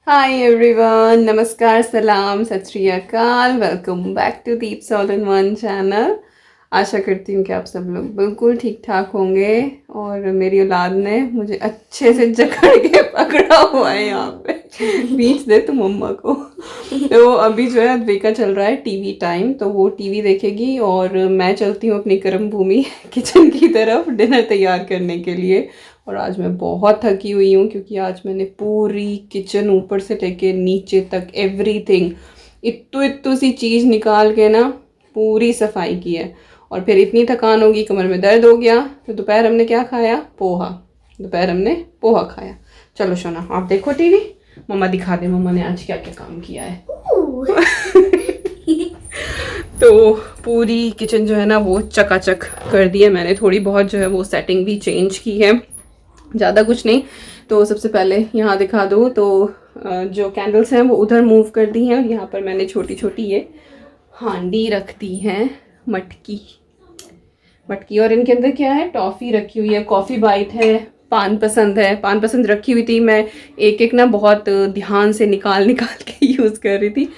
Hi everyone, नमस्कार, सलाम, Sat Sri Akal. Welcome back to Deeps all in one channel. आशा करती हूँ कि आप सब लोग बिल्कुल ठीक ठाक होंगे। और मेरी औलाद ने मुझे अच्छे से जकड़ के पकड़ा हुआ है यहाँ पे। बीच दे तो मम्मा को। तो अभी जो है अद्विका चल रहा है टीवी टाइम, तो वो टीवी देखेगी और मैं चलती हूँ अपनी कर्म भूमि किचन की तरफ डिनर तैयार करने के लिए। और आज मैं बहुत थकी हुई हूँ क्योंकि आज मैंने पूरी किचन ऊपर से लेके नीचे तक एवरीथिंग इत्तू इत्तू सी चीज़ निकाल के ना पूरी सफाई की है। और फिर इतनी थकान होगी, कमर में दर्द हो गया। तो दोपहर हमने क्या खाया? पोहा। दोपहर हमने पोहा खाया। चलो सोना, आप देखो टीवी, मम्मा दिखा दे मम्मा ने आज क्या क्या काम किया है। तो पूरी किचन जो है ना वो चकाचक कर दी है मैंने। थोड़ी बहुत जो है वो सेटिंग भी चेंज की है, ज़्यादा कुछ नहीं। तो सबसे पहले यहाँ दिखा दूँ तो जो कैंडल्स हैं वो उधर मूव कर दी हैं। और यहाँ पर मैंने छोटी छोटी ये हांडी रख दी हैं, मटकी मटकी। और इनके अंदर क्या है? टॉफ़ी रखी हुई है, कॉफ़ी बाइट है, पान पसंद है। पान पसंद रखी हुई थी, मैं एक एक ना बहुत ध्यान से निकाल निकाल के यूज़ कर रही थी।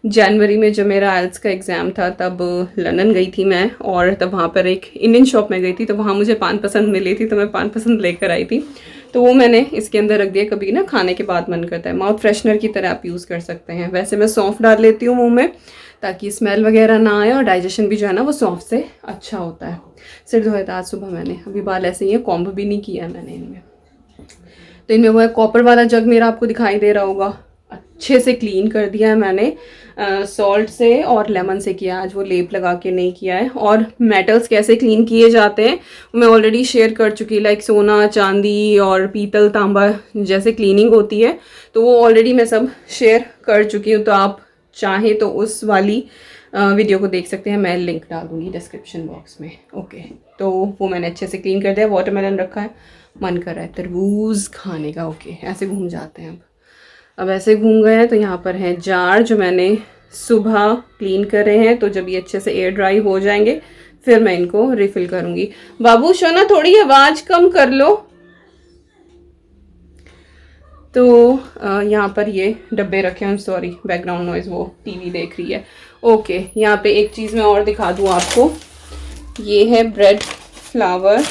जनवरी में जब मेरा आइल्स का एग्ज़ाम था तब लंदन गई थी मैं, और तब वहाँ पर एक इंडियन शॉप में गई थी, तो वहाँ मुझे पान पसंद मिली थी, तो मैं पान पसंद लेकर आई थी। तो वो मैंने इसके अंदर रख दिया। कभी ना खाने के बाद मन करता है, माउथ फ्रेशनर की तरह आप यूज़ कर सकते हैं। वैसे मैं सौंफ डाल लेती हूँ मुँह में ताकि स्मेल वगैरह ना आए, और डाइजेशन भी जो है ना वो सौंफ से अच्छा होता है। सिर धोया था आज सुबह मैंने, अभी बाल ऐसे ही है, कॉम्ब भी नहीं किया है मैंने इनमें। तो इनमें वो है कॉपर वाला जग, मेरा आपको दिखाई दे रहा होगा, अच्छे से क्लीन कर दिया है मैंने। सॉल्ट से और लेमन से किया, आज वो लेप लगा के नहीं किया है। और मेटल्स कैसे क्लीन किए जाते हैं मैं ऑलरेडी शेयर कर चुकी, लाइक सोना, चांदी और पीतल, तांबा जैसे क्लीनिंग होती है, तो वो ऑलरेडी मैं सब शेयर कर चुकी हूँ। तो आप चाहें तो उस वाली वीडियो को देख सकते हैं, मैं लिंक डाल दूँगी डिस्क्रिप्शन बॉक्स में। ओके, तो वो मैंने अच्छे से क्लीन कर दिया। वाटरमेलन रखा है, मन कर रहा है तरबूज खाने का। ओके, ऐसे घूम जाते हैं अब ऐसे घूम गए हैं। तो यहाँ पर हैं जार जो मैंने सुबह क्लीन करे हैं, तो जब ये अच्छे से एयर ड्राई हो जाएंगे फिर मैं इनको रिफ़िल करूँगी। बाबू शोना थोड़ी आवाज़ कम कर लो। तो यहाँ पर ये डब्बे रखे हैं, सॉरी बैकग्राउंड नॉइज़, वो टीवी देख रही है। ओके, यहाँ पे एक चीज़ मैं और दिखा दूँ आपको, ये है ब्रेड फ्लावर।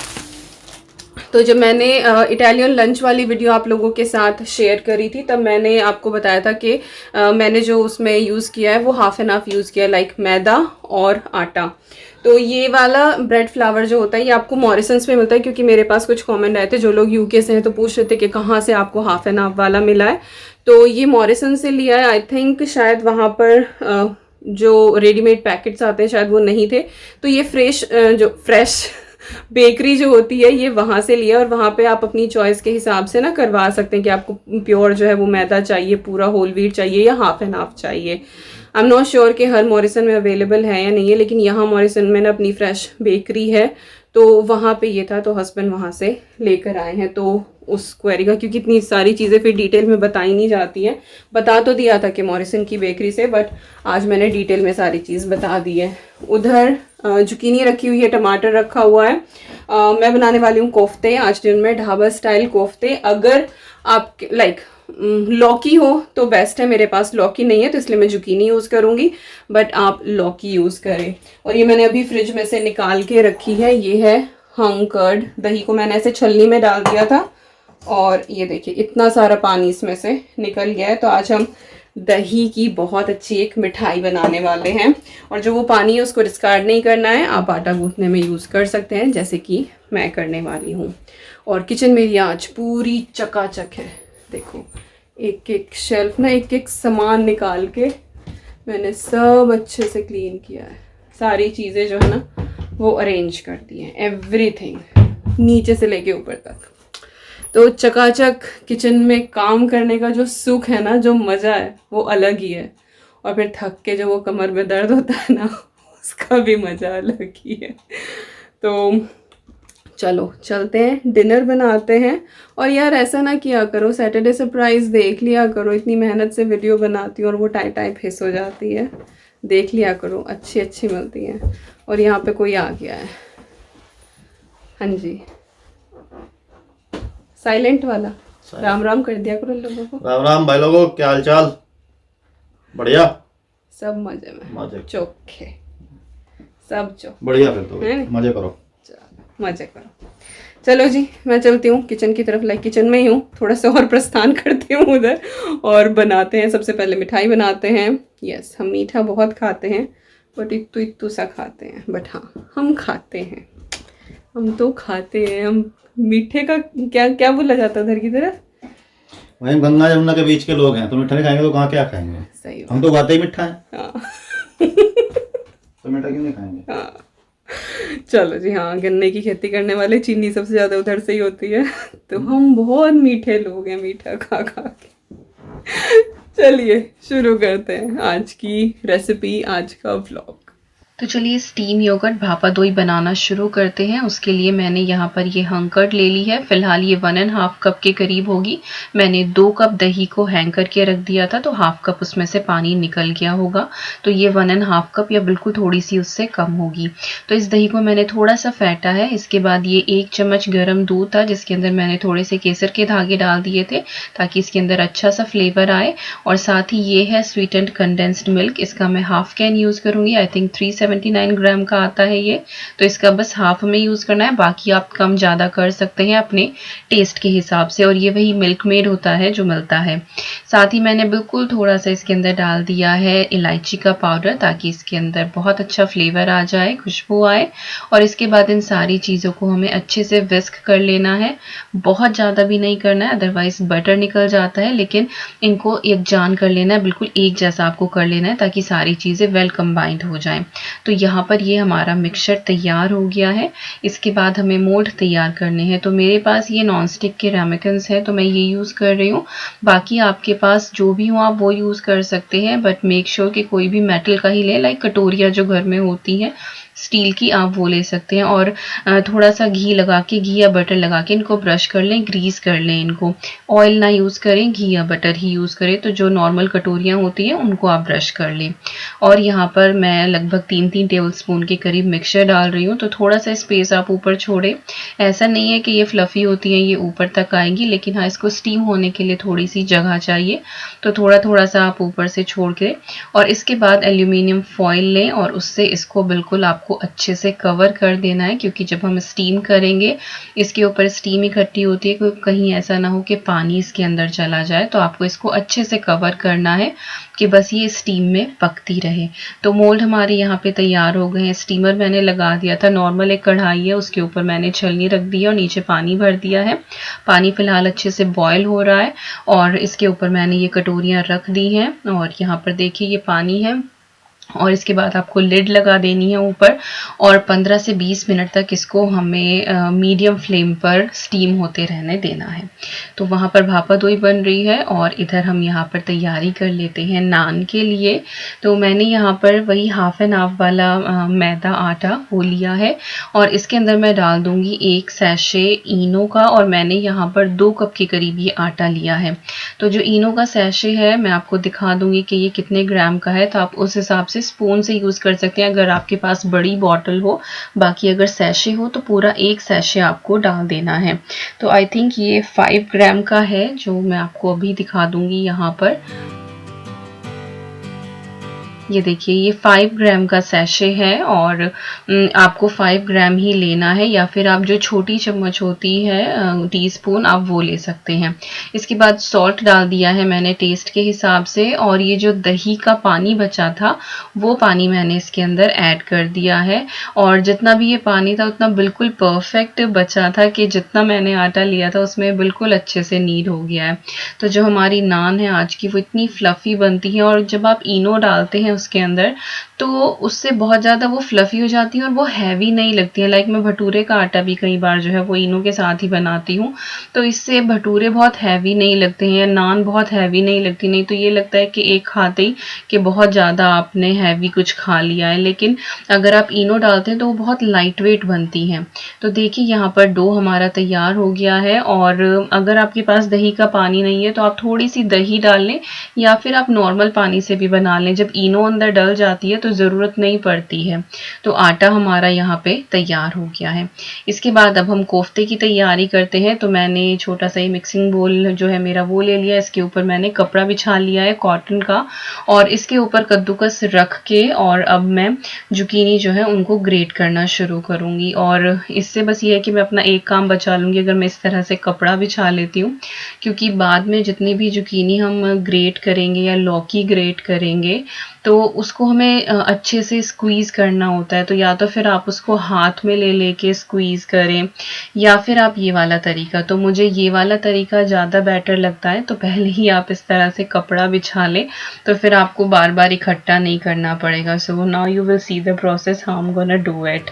तो जब मैंने इटालियन लंच वाली वीडियो आप लोगों के साथ शेयर करी थी, तब मैंने आपको बताया था कि मैंने जो उसमें यूज़ किया है वो हाफ़ एंड हाफ़ यूज़ किया है, लाइक मैदा और आटा। तो ये वाला ब्रेड फ्लावर जो होता है ये आपको मॉरिसन्स में मिलता है, क्योंकि मेरे पास कुछ कमेंट आए थे, जो लोग यूके से हैं तो पूछ रहे थे कि कहाँ से आपको हाफ़ एंड हाफ़ वाला मिला है। तो ये मॉरिसन से लिया है। आई थिंक शायद वहाँ पर जो रेडीमेड पैकेट्स आते हैं शायद वो नहीं थे, तो ये फ्रेश बेकरी जो होती है ये वहाँ से लिया। और वहाँ पे आप अपनी चॉइस के हिसाब से ना करवा सकते हैं कि आपको प्योर जो है वो मैदा चाहिए, पूरा होल व्हीट चाहिए, या हाफ एंड हाफ चाहिए। आई एम नॉट श्योर कि हर मॉरिसन में अवेलेबल है या नहीं है, लेकिन यहाँ मॉरिसन में ना अपनी फ्रेश बेकरी है, तो वहाँ पे ये था, तो हस्बैंड वहाँ से लेकर आए हैं। तो उस क्वेरी का, क्योंकि इतनी सारी चीज़ें फिर डिटेल में बताई नहीं जाती हैं, बता तो दिया था कि मॉरिसन की बेकरी से, बट आज मैंने डिटेल में सारी चीज़ बता दी है। उधर जुकीनी रखी हुई है, टमाटर रखा हुआ है। मैं बनाने वाली हूँ कोफ्ते आज दिन में, ढाबा स्टाइल कोफ्ते। अगर आप लाइक लौकी हो तो बेस्ट है, मेरे पास लौकी नहीं है तो इसलिए मैं जुकीनी यूज़ करूँगी, बट आप लौकी यूज़ करें। और ये मैंने अभी फ्रिज में से निकाल के रखी है, ये है हंग कर्ड। दही को मैंने ऐसे छलनी में डाल दिया था, और ये देखिए इतना सारा पानी इसमें से निकल गया है। तो आज हम दही की बहुत अच्छी एक मिठाई बनाने वाले हैं। और जो वो पानी है उसको डिस्कार्ड नहीं करना है, आप आटा गूंथने में यूज़ कर सकते हैं, जैसे कि मैं करने वाली हूँ। और किचन मेरी आज पूरी चकाचक है, देखो एक एक शेल्फ ना एक एक सामान निकाल के मैंने सब अच्छे से क्लीन किया है। सारी चीज़ें जो है ना वो अरेंज कर दी हैं, एवरीथिंग नीचे से लेके ऊपर तक। तो चकाचक किचन में काम करने का जो सुख है ना, जो मज़ा है वो अलग ही है। और फिर थक के जो वो कमर में दर्द होता है ना, उसका भी मज़ा अलग ही है। तो चलो चलते हैं, डिनर बनाते हैं। और यार ऐसा ना किया करो, सैटरडे सरप्राइज़ देख लिया करो, इतनी मेहनत से वीडियो बनाती हूँ और वो टाइप टाइप हिस हो जाती है, देख लिया करो, अच्छी अच्छी मिलती हैं। और यहाँ पे कोई आ गया है, हाँ जी, साइलेंट वाला। राम राम कर दिया करो लोगों को। राम राम भाई लोगों, क्या हाल चाल? बढ़िया, सब मजे में, मजे चोखे सब बढ़िया। फिर तो मजे करो, मजे करो। चलो जी, मैं चलती हूँ किचन की तरफ। लाइक किचन में ही हूँ, थोड़ा सा और प्रस्थान करती हूँ उधर और बनाते हैं। सबसे पहले मिठाई बनाते हैं। यस, हम मीठा बहुत खाते हैं, बट इत्तू सा खाते हैं, बट हाँ हम खाते हैं, हम तो खाते हैं। हम मीठे का क्या क्या बोला जाता है उधर की तरफ? वही गंगा जमुना के बीच के लोग हैं, तो मीठा नहीं खाएंगे तो कहाँ क्या खाएंगे? सही हम तो खाते ही मीठा है। हाँ। तो मीठा क्यों नहीं खाएंगे? हाँ चलो जी। हाँ, गन्ने की खेती करने वाले चीनी सबसे ज्यादा उधर से ही होती है, तो हम बहुत मीठे लोग हैं, मीठा खा खा के। चलिए शुरू करते हैं आज की रेसिपी, आज का व्लॉग। तो चलिए स्टीम योगर्ट भापा दोई बनाना शुरू करते हैं। उसके लिए मैंने यहाँ पर ये हंकर्ड ले ली है। फिलहाल ये 1.5 कप के करीब होगी। मैंने 2 कप दही को हैंग करके रख दिया था, तो 1/2 कप उसमें से पानी निकल गया होगा, तो ये 1.5 कप या बिल्कुल थोड़ी सी उससे कम होगी। तो इस दही को मैंने थोड़ा सा फेंटा है। इसके बाद ये 1 चम्मच गर्म दूध था, जिसके अंदर मैंने थोड़े से केसर के धागे डाल दिए थे ताकि इसके अंदर अच्छा सा फ्लेवर आए। और साथ ही ये है स्वीटेंड कंडेंस्ड मिल्क। इसका मैं हाफ कैन यूज़ करूँगी। आई थिंक 379 ग्राम का आता है ये, तो इसका बस हाफ में यूज़ करना है, बाकी आप कम ज़्यादा कर सकते हैं अपने टेस्ट के हिसाब से। और ये वही मिल्क मेड होता है जो मिलता है। साथ ही मैंने बिल्कुल थोड़ा सा इसके अंदर डाल दिया है इलायची का पाउडर, ताकि इसके अंदर बहुत अच्छा फ्लेवर आ जाए, खुशबू आए। और इसके बाद इन सारी चीज़ों को हमें अच्छे से विस्क कर लेना है। बहुत ज़्यादा भी नहीं करना है, अदरवाइज बटर निकल जाता है, लेकिन इनको यकजान कर लेना है, बिल्कुल एक जैसा आपको कर लेना है ताकि सारी चीज़ें वेल कंबाइंड हो जाएं। तो यहाँ पर ये हमारा मिक्सचर तैयार हो गया है। इसके बाद हमें मोल्ड तैयार करने हैं। तो मेरे पास ये नॉन स्टिक के रेमिकन्स है, तो मैं ये यूज़ कर रही हूँ। बाकी आपके पास जो भी हो आप वो यूज़ कर सकते हैं, बट मेक श्योर कि कोई भी मेटल का ही लें। लाइक कटोरियाँ जो घर में होती हैं स्टील की, आप वो ले सकते हैं। और थोड़ा सा घी लगा के, घी या बटर लगा के इनको ब्रश कर लें, ग्रीस कर लें इनको। ऑयल ना यूज़ करें, घी या बटर ही यूज़ करें। तो जो नॉर्मल कटोरियाँ होती हैं उनको आप ब्रश कर लें। और यहाँ पर मैं लगभग 3-3 टेबलस्पून के करीब मिक्सचर डाल रही हूँ। तो थोड़ा सा स्पेस आप ऊपर छोड़ें। ऐसा नहीं है कि ये फ्लफ़ी होती हैं, ये ऊपर तक आएंगी, लेकिन हाँ इसको स्टीम होने के लिए थोड़ी सी जगह चाहिए, तो थोड़ा थोड़ा सा आप ऊपर से छोड़ के। और इसके बाद एल्यूमिनियम फॉइल लें और उससे इसको बिल्कुल आपको अच्छे से कवर कर देना है, क्योंकि जब हम स्टीम करेंगे इसके ऊपर स्टीम इकट्ठी होती है, कहीं ऐसा ना हो कि पानी इसके अंदर चला जाए। तो आपको इसको अच्छे से कवर करना है कि बस ये स्टीम में पकती रहे। तो मोल्ड हमारे यहाँ पे तैयार हो गए हैं। स्टीमर मैंने लगा दिया था, नॉर्मल एक कढ़ाई है, उसके ऊपर मैंने छलनी रख दी है और नीचे पानी भर दिया है। पानी फिलहाल अच्छे से बॉयल हो रहा है और इसके ऊपर मैंने ये कटोरियाँ रख दी हैं। और यहाँ पर देखिए ये पानी है, और इसके बाद आपको लिड लगा देनी है ऊपर, और 15 से 20 मिनट तक इसको हमें मीडियम फ्लेम पर स्टीम होते रहने देना है। तो वहाँ पर भापा दोई बन रही है और इधर हम यहाँ पर तैयारी कर लेते हैं नान के लिए। तो मैंने यहाँ पर वही 1/2 हाफ वाला मैदा आटा वो लिया है, और इसके अंदर मैं डाल दूँगी 1 सैशे इनो का, और मैंने यहाँ पर 2 कप के करीब ये आटा लिया है। तो जो इनो का सैशे है मैं आपको दिखा दूँगी कि ये कितने ग्राम का है, तो आप उस हिसाब से स्पून से यूज़ कर सकते हैं अगर आपके पास बड़ी बॉटल हो। बाकी अगर सैशे हो तो पूरा 1 सैशे आपको डाल देना है। तो आई थिंक ये 5 ग्राम का है, जो मैं आपको अभी दिखा दूंगी यहाँ पर। ये देखिए ये 5 ग्राम का सैशे है, और आपको 5 ग्राम ही लेना है, या फिर आप जो छोटी चम्मच होती है टीस्पून, आप वो ले सकते हैं। इसके बाद सॉल्ट डाल दिया है मैंने टेस्ट के हिसाब से, और ये जो दही का पानी बचा था वो पानी मैंने इसके अंदर ऐड कर दिया है। और जितना भी ये पानी था उतना बिल्कुल परफेक्ट बचा था, कि जितना मैंने आटा लिया था उसमें बिल्कुल अच्छे से नीड हो गया है। तो जो हमारी नान है आज की वो इतनी फ्लफ़ी बनती है, और जब आप इनो डालते हैं उसके अंदर तो उससे बहुत ज़्यादा वो फ्लफ़ी हो जाती है और वो हैवी नहीं लगती है। लाइक मैं भटूरे का आटा भी कई बार जो है वो इनो के साथ ही बनाती हूँ, तो इससे भटूरे बहुत हैवी नहीं लगते हैं, या नान बहुत हैवी नहीं लगती। नहीं तो ये लगता है कि एक खाते ही कि बहुत ज़्यादा आपने हैवी कुछ खा लिया है, लेकिन अगर आप इनो डालते हैं तो वो बहुत लाइट वेट बनती हैं। तो देखिए यहाँ पर डो हमारा तैयार हो गया है, और अगर आपके पास दही का पानी नहीं है तो आप थोड़ी सी दही डाल लें, या फिर आप नॉर्मल पानी से भी बना लें। जब इनो अंदर डल जाती है तो ज़रूरत नहीं पड़ती है। तो आटा हमारा यहाँ पे तैयार हो गया है। इसके बाद अब हम कोफ्ते की तैयारी करते हैं। तो मैंने छोटा सा ही मिक्सिंग बोल जो है मेरा वो ले लिया, इसके ऊपर मैंने कपड़ा बिछा लिया है कॉटन का, और इसके ऊपर कद्दूकस रख के और अब मैं जुकीनी जो है उनको ग्रेट करना शुरू करूँगी। और इससे बस ये है कि मैं अपना एक काम बचा लूँगी अगर मैं इस तरह से कपड़ा बिछा लेती हूँ, क्योंकि बाद में जितनी भी जुकीनी हम ग्रेट करेंगे या लौकी ग्रेट करेंगे तो उसको हमें अच्छे से स्क्वीज़ करना होता है। तो या तो फिर आप उसको हाथ में ले लेके स्क्वीज़ करें या फिर आप ये वाला तरीका, तो मुझे ये वाला तरीका ज़्यादा बेटर लगता है। तो पहले ही आप इस तरह से कपड़ा बिछा लें तो फिर आपको बार बार इकट्ठा नहीं करना पड़ेगा। So now you will see the process how I am gonna do it.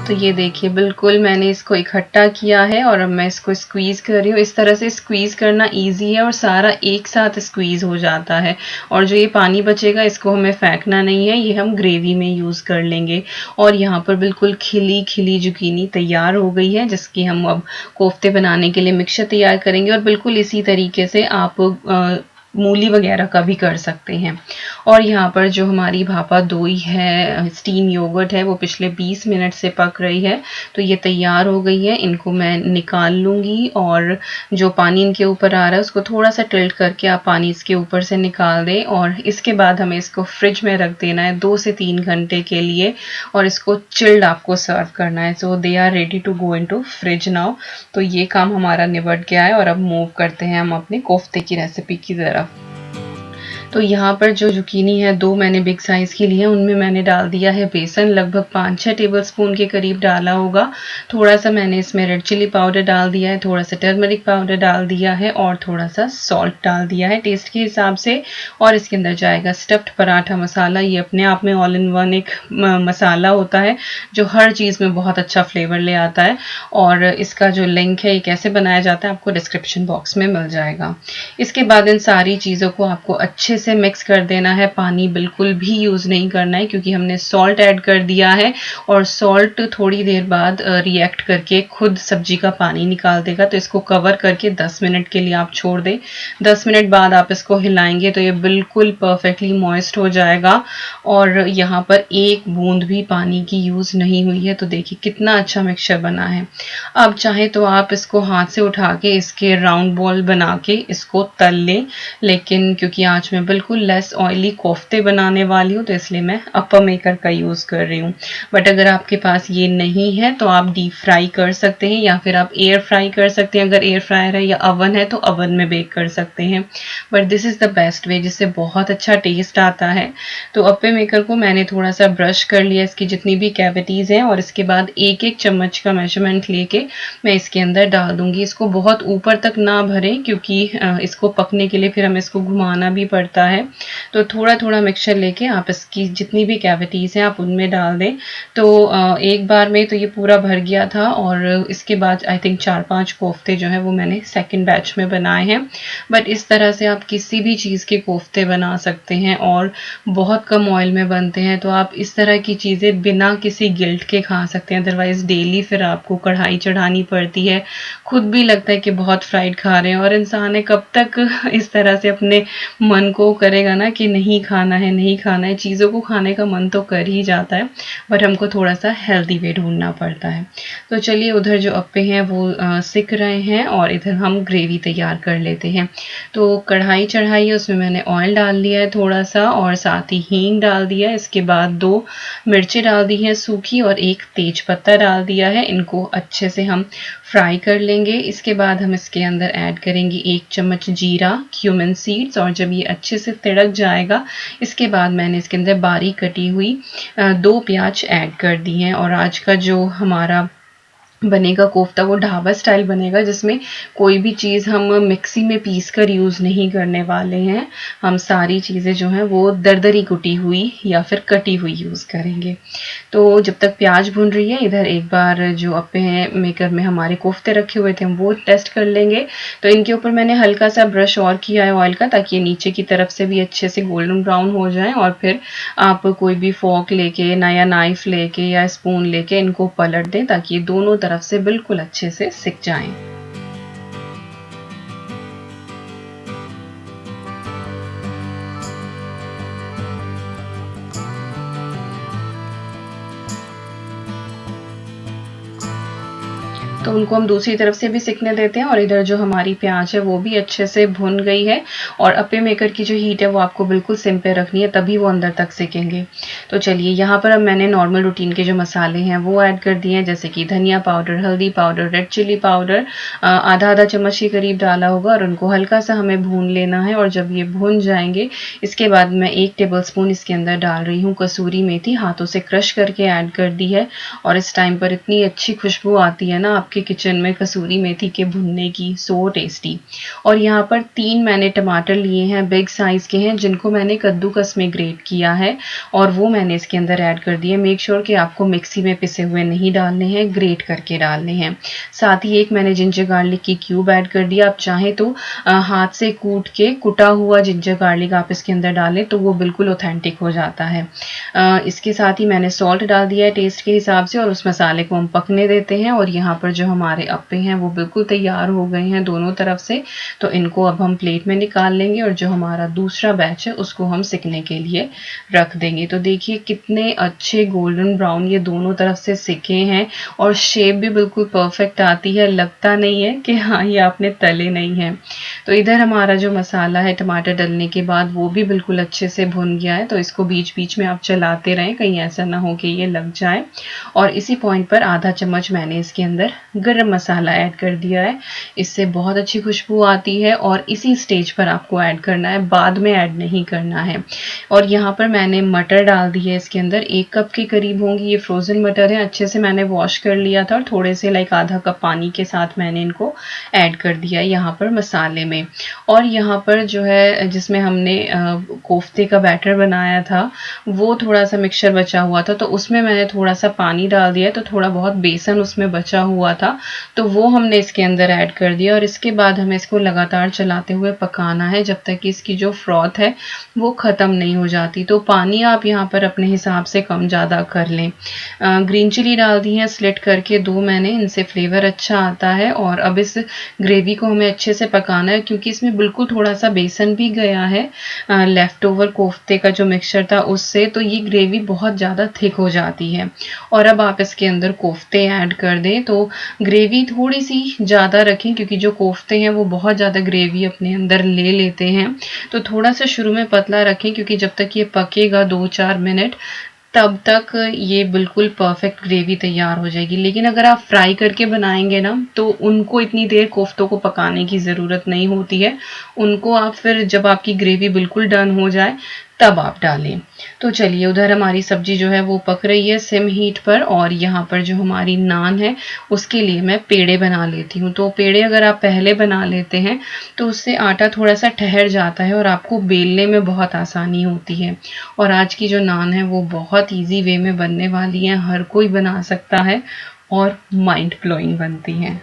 तो ये देखिए बिल्कुल मैंने इसको इकट्ठा किया है और अब मैं इसको स्क्वीज़ कर रही हूँ। इस तरह से स्क्वीज़ करना इजी है और सारा एक साथ स्क्वीज़ हो जाता है। और जो ये पानी बचेगा इसको हमें फेंकना नहीं है, ये हम ग्रेवी में यूज़ कर लेंगे। और यहाँ पर बिल्कुल खिली खिली जुकीनी तैयार हो गई है, जिसकी हम अब कोफ्ते बनाने के लिए मिक्सचर तैयार करेंगे। और बिल्कुल इसी तरीके से आप मूली वगैरह का भी कर सकते हैं। और यहाँ पर जो हमारी भापा दोई है, स्टीम योगर्ट है, वो पिछले 20 मिनट से पक रही है। तो ये तैयार हो गई है, इनको मैं निकाल लूँगी और जो पानी इनके ऊपर आ रहा है उसको थोड़ा सा टिल्ट करके आप पानी इसके ऊपर से निकाल दें। और इसके बाद हमें इसको फ्रिज में रख देना है 2 से 3 घंटे के लिए और इसको चिल्ड आपको सर्व करना है। So they are ready to go into fridge now. तो ये काम हमारा निबट गया है और अब मूव करते हैं हम अपने कोफ्ते की रेसिपी की तरफ। तो यहाँ पर जो जुकीनी है 2 मैंने बिग साइज़ की ली है, उनमें मैंने डाल दिया है बेसन, लगभग 5-6 टेबलस्पून के करीब डाला होगा। थोड़ा सा मैंने इसमें रेड चिली पाउडर डाल दिया है, थोड़ा सा टर्मरिक पाउडर डाल दिया है और थोड़ा सा सॉल्ट डाल दिया है टेस्ट के हिसाब से। और इसके अंदर जाएगा स्टफ्ड पराठा मसाला। ये अपने आप में ऑल इन वन एक मसाला होता है जो हर चीज़ में बहुत अच्छा फ्लेवर ले आता है। और इसका जो लिंक है ये कैसे बनाया जाता है आपको डिस्क्रिप्शन बॉक्स में मिल जाएगा। इसके बाद इन सारी चीज़ों को आपको अच्छे से मिक्स कर देना है। पानी बिल्कुल भी यूज़ नहीं करना है क्योंकि हमने सॉल्ट ऐड कर दिया है और सॉल्ट थोड़ी देर बाद रिएक्ट करके खुद सब्जी का पानी निकाल देगा। तो इसको कवर करके 10 मिनट के लिए आप छोड़ दें। 10 मिनट बाद आप इसको हिलाएंगे तो ये बिल्कुल परफेक्टली मॉइस्ट हो जाएगा और यहाँ पर एक बूंद भी पानी की यूज़ नहीं हुई है। तो देखिए कितना अच्छा मिक्सचर बना है। अब चाहे तो आप इसको हाथ से उठा के इसके राउंड बॉल बना के इसको तल लें, लेकिन क्योंकि आज मैं बिल्कुल लेस ऑयली कोफ्ते बनाने वाली हूँ तो इसलिए मैं अप्पम मेकर का यूज़ कर रही हूँ। बट अगर आपके पास ये नहीं है तो आप डीप फ्राई कर सकते हैं या फिर आप एयर फ्राई कर सकते हैं। अगर एयर फ्रायर है या अवन है तो अवन में बेक कर सकते हैं। But this is the best way, जिससे बहुत अच्छा टेस्ट आता है। तो अप्पम मेकर को मैंने थोड़ा सा ब्रश कर लिया, इसकी जितनी भी कैविटीज़ हैं, और इसके बाद 1-1 चम्मच का मेजरमेंट लेके मैं इसके अंदर डाल दूंगी। इसको बहुत ऊपर तक ना भरें क्योंकि इसको पकने के लिए फिर हमें इसको घुमाना भी पड़ता है। तो थोड़ा थोड़ा मिक्सचर लेके आप इसकी जितनी भी कैविटीज़ हैं आप उनमें डाल दें। तो एक बार में तो ये पूरा भर गया था और इसके बाद आई थिंक 4-5 कोफ्ते जो हैं वो मैंने सेकंड बैच में बनाए हैं। बट इस तरह से आप किसी भी चीज़ के कोफ्ते बना सकते हैं और बहुत कम ऑयल में बनते हैं। तो आप इस तरह की चीज़ें बिना किसी गिल्ट के खा सकते हैं। अदरवाइज़ डेली फिर आपको कढ़ाई चढ़ानी पड़ती है, खुद भी लगता है कि बहुत फ्राइड खा रहे हैं और इंसान है कब तक इस तरह से अपने मन को करेगा ना कि नहीं खाना है नहीं खाना है। चीज़ों को खाने का मन तो कर ही जाता है बट हमको थोड़ा सा हेल्दी वे ढूंढना पड़ता है। तो चलिए उधर जो अप्पे हैं वो सिक रहे हैं और इधर हम ग्रेवी तैयार कर लेते हैं। तो कढ़ाई चढ़ाई है, उसमें मैंने ऑयल डाल लिया है थोड़ा सा और साथ ही हींग डाल दिया है। इसके बाद 2 मिर्चें डाल दी हैं सूखी और 1 तेज पत्ता डाल दिया है। इनको अच्छे से हम फ्राई कर लेंगे। इसके बाद हम इसके अंदर ऐड करेंगे 1 चम्मच जीरा, क्यूमिन सीड्स, और जब ये अच्छे से तिड़क जाएगा इसके बाद मैंने इसके अंदर बारीक कटी हुई 2 प्याज ऐड कर दी हैं। और आज का जो हमारा बनेगा कोफ्ता वो ढाबा स्टाइल बनेगा, जिसमें कोई भी चीज़ हम मिक्सी में पीस कर यूज़ नहीं करने वाले हैं। हम सारी चीज़ें जो हैं वो दरदरी कुटी हुई या फिर कटी हुई यूज़ करेंगे। तो जब तक प्याज भुन रही है इधर एक बार जो अप्पे मेकर में हमारे कोफ्ते रखे हुए थे हम वो टेस्ट कर लेंगे। तो इनके ऊपर मैंने हल्का सा ब्रश और किया है ऑयल का, ताकि ये नीचे की तरफ से भी अच्छे से गोल्डन ब्राउन हो जाए। और फिर आप कोई भी फॉर्क लेके या नाइफ लेके या स्पून लेके इनको पलट दें ताकि ये दोनों तरफ से बिल्कुल अच्छे से सिक जाएं। तो उनको हम दूसरी तरफ से भी सिकने देते हैं और इधर जो हमारी प्याज है वो भी अच्छे से भुन गई है। और अप्पे मेकर की जो हीट है वो आपको बिल्कुल सिम पे रखनी है, तभी वो अंदर तक सिकेंगे। तो चलिए, यहाँ पर अब मैंने नॉर्मल रूटीन के जो मसाले हैं वो ऐड कर दिए हैं, जैसे कि धनिया पाउडर, हल्दी पाउडर, रेड चिली पाउडर आधा आधा चम्मच के करीब डाला होगा और उनको हल्का सा हमें भून लेना है। और जब ये भून जाएंगे, इसके बाद मैं 1 टेबलस्पून इसके अंदर डाल रही हूँ कसूरी मेथी, हाथों से क्रश करके ऐड कर दी है। और इस टाइम पर इतनी अच्छी खुशबू आती है ना आपके किचन में कसूरी मेथी के भुनने की, सो टेस्टी। और यहाँ पर 3 मैंने टमाटर लिए हैं, बिग साइज के हैं, जिनको मैंने कद्दूकस में ग्रेट किया है और वो मैंने इसके अंदर ऐड कर दिए। मेक श्योर कि आपको मिक्सी में पिसे हुए नहीं डालने हैं, ग्रेट करके डालने हैं। साथ ही एक मैंने जिंजर गार्लिक की क्यूब ऐड कर दिया। आप चाहें तो हाथ से कूट के कुटा हुआ जिंजर गार्लिक आप इसके अंदर डालें तो वो बिल्कुल ऑथेंटिक हो जाता है। इसके साथ ही मैंने सॉल्ट डाल दिया है टेस्ट के हिसाब से और उस मसाले को हम पकने देते हैं। और यहाँ पर जो हमारे अप्पे हैं वो बिल्कुल तैयार हो गए हैं दोनों तरफ से। तो इनको अब हम प्लेट में निकाल लेंगे और जो हमारा दूसरा बैच है उसको हम सिकने के लिए रख देंगे। तो देखिए कितने अच्छे गोल्डन ब्राउन ये दोनों तरफ से सिके हैं और शेप भी बिल्कुल परफेक्ट आती है, लगता नहीं है कि हाँ ये आपने तले नहीं है। तो इधर हमारा जो मसाला है टमाटर डलने के बाद वो भी बिल्कुल अच्छे से भुन गया है। तो इसको बीच बीच में आप चलाते रहें, कहीं ऐसा ना हो कि ये लग जाए। और इसी पॉइंट पर आधा चम्मच मैंने इसके अंदर गरम मसाला ऐड कर दिया है, इससे बहुत अच्छी खुशबू आती है। और इसी स्टेज पर आपको ऐड करना है, बाद में ऐड नहीं करना है। और यहाँ पर मैंने मटर डाल दी है इसके अंदर, 1 कप के करीब होंगी। ये फ्रोजन मटर है, अच्छे से मैंने वॉश कर लिया था और थोड़े से आधा कप पानी के साथ मैंने इनको ऐड कर दिया यहाँ पर मसाले में। और यहाँ पर जो है जिसमें हमने कोफ्ते का बैटर बनाया था वो थोड़ा सा मिक्सचर बचा हुआ था, तो उसमें मैंने थोड़ा सा पानी डाल दिया, तो थोड़ा बहुत बेसन उसमें बचा हुआ था तो वो हमने इसके अंदर ऐड कर दिया। और इसके बाद हमें इसको लगातार चलाते हुए पकाना है जब तक कि इसकी जो फ्रॉथ है वो ख़त्म नहीं हो जाती। तो पानी आप यहाँ पर अपने हिसाब से कम ज़्यादा कर लें। ग्रीन चिली डाल दी है स्लिट करके 2 मैंने, इनसे फ्लेवर अच्छा आता है। और अब इस ग्रेवी को हमें अच्छे से पकाना है क्योंकि इसमें बिल्कुल थोड़ा सा बेसन भी गया है लेफ्ट ओवर कोफ्ते का जो मिक्सचर था उससे, तो ये ग्रेवी बहुत ज़्यादा थिक हो जाती है। और अब आप इसके अंदर कोफ्ते ऐड कर दें। तो ग्रेवी थोड़ी सी ज़्यादा रखें क्योंकि जो कोफ्ते हैं वो बहुत ज़्यादा ग्रेवी अपने अंदर ले लेते हैं। तो थोड़ा सा शुरू में पतला रखें क्योंकि जब तक ये पकेगा 2-4 मिनट तब तक ये बिल्कुल परफेक्ट ग्रेवी तैयार हो जाएगी। लेकिन अगर आप फ्राई करके बनाएंगे ना तो उनको इतनी देर कोफ्तों को पकाने की ज़रूरत नहीं होती है, उनको आप फिर जब आपकी ग्रेवी बिल्कुल डन हो जाए तब आप डालें। तो चलिए, उधर हमारी सब्जी जो है वो पक रही है सिम हीट पर। और यहाँ पर जो हमारी नान है उसके लिए मैं पेड़े बना लेती हूँ। तो पेड़े अगर आप पहले बना लेते हैं तो उससे आटा थोड़ा सा ठहर जाता है और आपको बेलने में बहुत आसानी होती है। और आज की जो नान है वो बहुत ईजी वे में बनने वाली है, हर कोई बना सकता है और माइंड ब्लोइंग बनती हैं।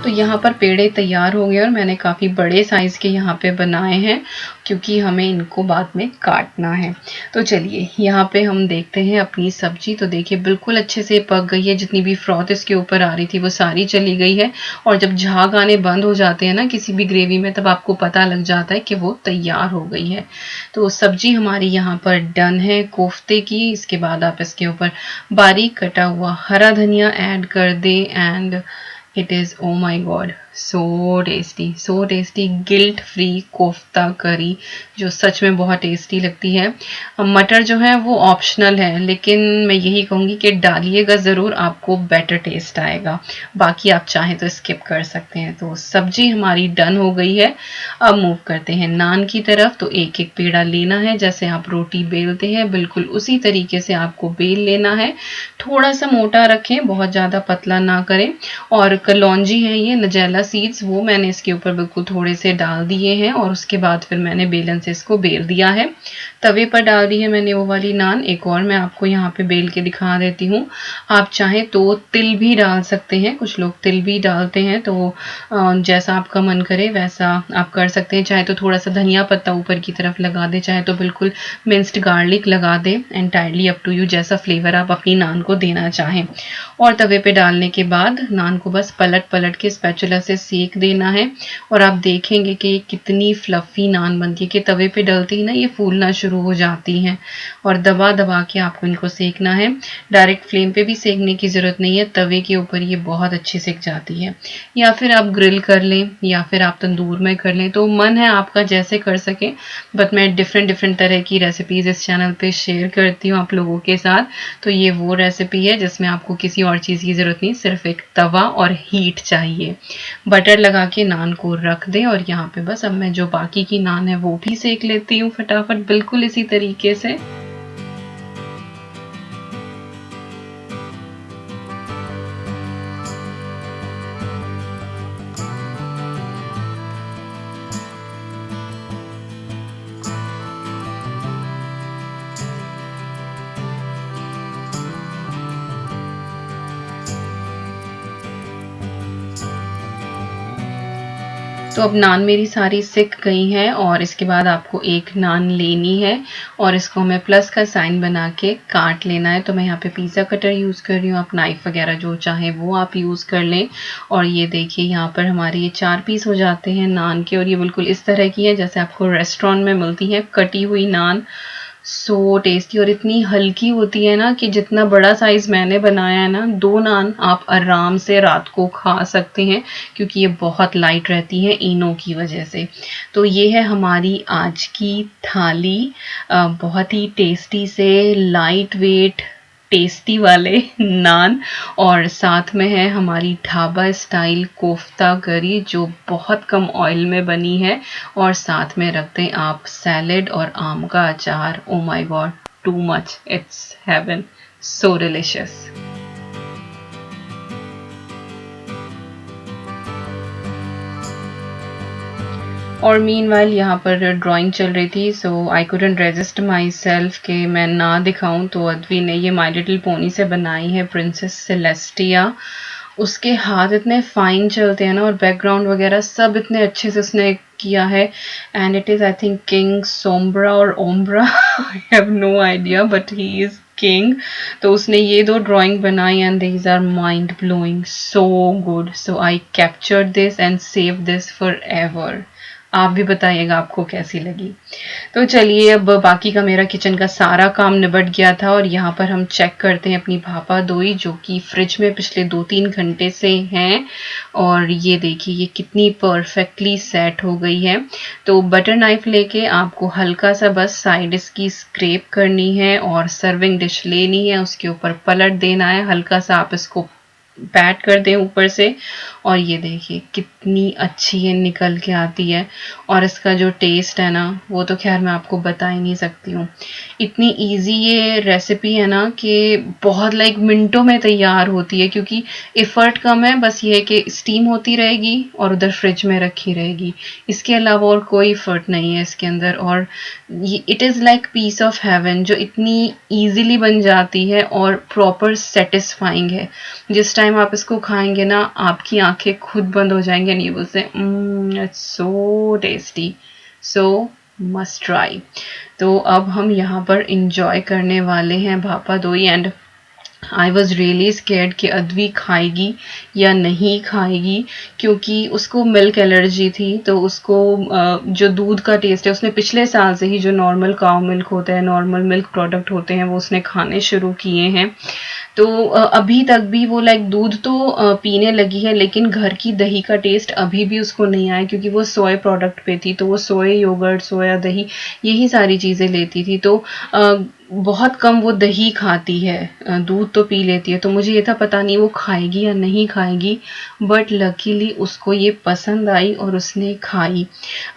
तो यहाँ पर पेड़े तैयार हो गए और मैंने काफ़ी बड़े साइज़ के यहाँ पे बनाए हैं क्योंकि हमें इनको बाद में काटना है। तो चलिए, यहाँ पे हम देखते हैं अपनी सब्जी। तो देखिए बिल्कुल अच्छे से पक गई है, जितनी भी फ्रॉथ इसके ऊपर आ रही थी वो सारी चली गई है। और जब झाग आने बंद हो जाते हैं ना किसी भी ग्रेवी में, तब आपको पता लग जाता है कि वो तैयार हो गई है। तो सब्जी हमारी यहाँ पर डन है कोफ्ते की। इसके बाद आप इसके ऊपर बारीक कटा हुआ हरा धनिया ऐड कर दें and it is, oh my god, so tasty guilt free kofta करी जो सच में बहुत टेस्टी लगती है। मटर जो है वो ऑप्शनल है, लेकिन मैं यही कहूँगी कि डालिएगा ज़रूर, आपको बेटर टेस्ट आएगा। बाकी आप चाहें तो स्किप कर सकते हैं। तो सब्जी हमारी डन हो गई है। अब मूव करते हैं नान की तरफ। तो एक एक पेड़ा लेना है, जैसे आप रोटी बेलते हैं बिल्कुल उसी तरीके से आपको बेल लेना है। थोड़ा सा मोटा रखें, बहुत ज़्यादा पतला ना करें। और कलौंजी है ये नजेला सीड्स वो मैंने इसके ऊपर बिल्कुल थोड़े से डाल दिए हैं और उसके बाद फिर मैंने बेलन से इसको बेल दिया है। तवे पर डाल दी है मैंने वो वाली नान। एक और मैं आपको यहाँ पे बेल के दिखा देती हूँ। आप चाहें तो तिल भी डाल सकते हैं, कुछ लोग तिल भी डालते हैं, तो जैसा आपका मन करे वैसा आप कर सकते हैं। चाहे तो थोड़ा सा धनिया पत्ता ऊपर की तरफ लगा दे, चाहे तो बिल्कुल मिंस्ड गार्लिक लगा दे। एंटायरली अप टू यू, जैसा फ्लेवर आप अपनी नान को देना चाहें। और तवे पे डालने के बाद नान को बस पलट पलट के स्पैचुला से सेक देना है और आप देखेंगे कि कितनी फ्लफी नान बनती है कि तवे पे डलती ही ना ये फूलना शुरू हो जाती हैं। और दबा दबा के आपको इनको सेकना है। डायरेक्ट फ्लेम पे भी सेकने की ज़रूरत नहीं है, तवे के ऊपर ये बहुत अच्छे सेक जाती है। या फिर आप ग्रिल कर लें या फिर आप तंदूर में कर लें, तो मन है आपका जैसे कर सकें। बट मैं डिफरेंट तरह की रेसिपीज़ इस चैनल पे शेयर करती हूँ आप लोगों के साथ। तो ये वो रेसिपी है जिसमें आपको किसी और चीज़ की ज़रूरत नहीं, सिर्फ एक तवा और हीट चाहिए। बटर लगा के नान को रख दें और यहाँ पे बस अब मैं जो बाकी की नान है वो भी सेक लेती हूँ फटाफट, बिल्कुल इसी तरीके से। तो अब नान मेरी सारी सिक गई हैं और इसके बाद आपको एक नान लेनी है और इसको हमें प्लस का साइन बना के काट लेना है। तो मैं यहाँ पे पिज़्ज़ा कटर यूज़ कर रही हूँ, आप नाइफ वगैरह जो चाहें वो आप यूज़ कर लें। और ये देखिए यहाँ पर हमारे ये 4 पीस हो जाते हैं नान के और ये बिल्कुल इस तरह की है जैसे आपको रेस्टोरेंट में मिलती है कटी हुई नान। सो टेस्टी और इतनी हल्की होती है ना कि जितना बड़ा साइज मैंने बनाया है ना, 2 नान आप आराम से रात को खा सकते हैं क्योंकि ये बहुत लाइट रहती है इनो की वजह से। तो ये है हमारी आज की थाली, बहुत ही टेस्टी से लाइट वेट टेस्टी वाले नान और साथ में है हमारी ढाबा स्टाइल कोफ्ता करी जो बहुत कम ऑयल में बनी है और साथ में रखते हैं आप सैलेड और आम का अचार। Oh my God, too much, it's heaven, so delicious. और मीनवाइल यहाँ पर ड्राइंग चल रही थी, so I couldn't resist myself कि मैं ना दिखाऊं। तो अद्वी ने ये माई लिटिल पोनी से बनाई है प्रिंसेस सेलेस्टिया। उसके हाथ इतने फाइन चलते हैं ना और बैकग्राउंड वगैरह सब इतने अच्छे से उसने किया है। And it is I think king Sombra और Ombra, I have no idea but he is king. तो उसने ये 2 ड्राइंग बनाई and these are mind blowing, so good. So I captured this and save this forever. आप भी बताइएगा आपको कैसी लगी। तो चलिए अब बाकी का मेरा किचन का सारा काम निबट गया था और यहाँ पर हम चेक करते हैं अपनी भापा दोई जो कि फ्रिज में पिछले 2-3 घंटे से हैं। और ये देखिए ये कितनी परफेक्टली सेट हो गई है। तो बटर नाइफ लेके आपको हल्का सा बस साइड इसकी स्क्रैप करनी है और सर्विंग डिश लेनी है, उसके ऊपर पलट देना है, हल्का सा आप इसको पैट कर दें ऊपर से और ये देखिए कितनी अच्छी ये निकल के आती है। और इसका जो टेस्ट है ना वो तो खैर मैं आपको बता ही नहीं सकती हूँ। इतनी इजी ये रेसिपी है ना कि बहुत लाइक मिनटों में तैयार होती है क्योंकि एफर्ट कम है, बस ये है कि स्टीम होती रहेगी और उधर फ्रिज में रखी रहेगी, इसके अलावा और कोई एफर्ट नहीं है इसके अंदर। और it is like piece of heaven जो इतनी ईजिली बन जाती है और प्रॉपर सेटिस्फाइंग है। जिस टाइम आप इसको खाएंगे ना आपकी आंखें खुद बंद हो जाएंगे and you will say it's so tasty, so must try. तो अब हम यहाँ पर इंजॉय करने वाले हैं भापा दोई and I was really scared कि अद्वी खाएगी या नहीं खाएगी क्योंकि उसको मिल्क एलर्जी थी। तो उसको जो दूध का टेस्ट है उसने पिछले साल से ही जो नॉर्मल काउ मिल्क होता है, नॉर्मल मिल्क प्रोडक्ट होते हैं वो उसने खाने शुरू किए हैं। तो अभी तक भी वो लाइक दूध तो पीने लगी है लेकिन घर की दही का टेस्ट अभी भी उसको नहीं आया क्योंकि वो सोया प्रोडक्ट पे थी। तो वो सोया योगर्ट, सोया दही, यही सारी चीज़ें लेती थी। तो बहुत कम वो दही खाती है, दूध तो पी लेती है, तो मुझे ये था पता नहीं वो खाएगी या नहीं खाएगी, बट लकीली उसको ये पसंद आई और उसने खाई।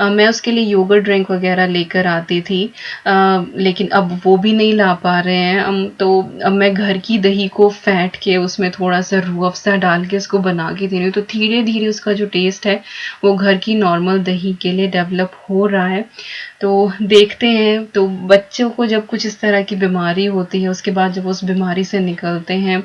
मैं उसके लिए योगर्ट ड्रिंक वगैरह लेकर आती थी, लेकिन अब वो भी नहीं ला पा रहे हैं हम, तो अब मैं घर की दही को फेंट के उसमें थोड़ा सा रूह अफ़ज़ा डाल के उसको बना के दे रही हूँ, तो धीरे धीरे उसका जो टेस्ट है वो घर की नॉर्मल दही के लिए डेवलप हो रहा है। तो देखते हैं, तो बच्चों को जब कुछ इस तरह की बीमारी होती है, उसके बाद जब वो उस बीमारी से निकलते हैं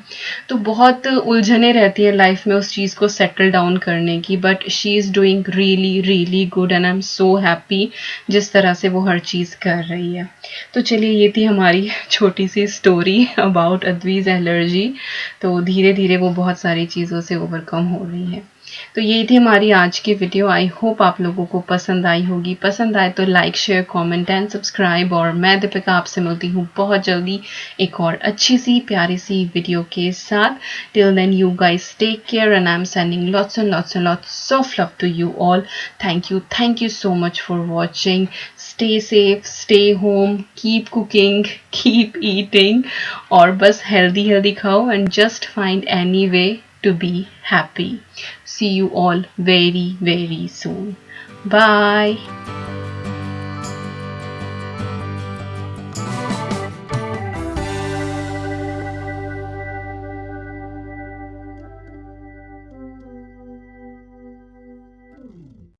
तो बहुत उलझने रहती है लाइफ में उस चीज़ को सेटल डाउन करने की, but she is doing really really good and I am so happy जिस तरह से वो हर चीज़ कर रही है। तो चलिए, ये थी हमारी छोटी सी स्टोरी अबाउट अद्वीज़ एलर्जी। तो धीरे धीरे वो बहुत सारी चीज़ों से ओवरकम हो रही है। तो ये थी हमारी आज की वीडियो। आई होप आप लोगों को पसंद आई होगी। पसंद आए तो like, share, comment and subscribe. और मैं दीपिका आपसे मिलती हूँ बहुत जल्दी एक और अच्छी सी प्यारी सी वीडियो के साथ। Till then you guys take care and I am sending lots and lots and lots of love to you all. Thank you so much for watching. Stay safe, stay home, keep cooking, keep eating और बस healthy खाओ and just find any way to be happy. See you all very soon. Bye.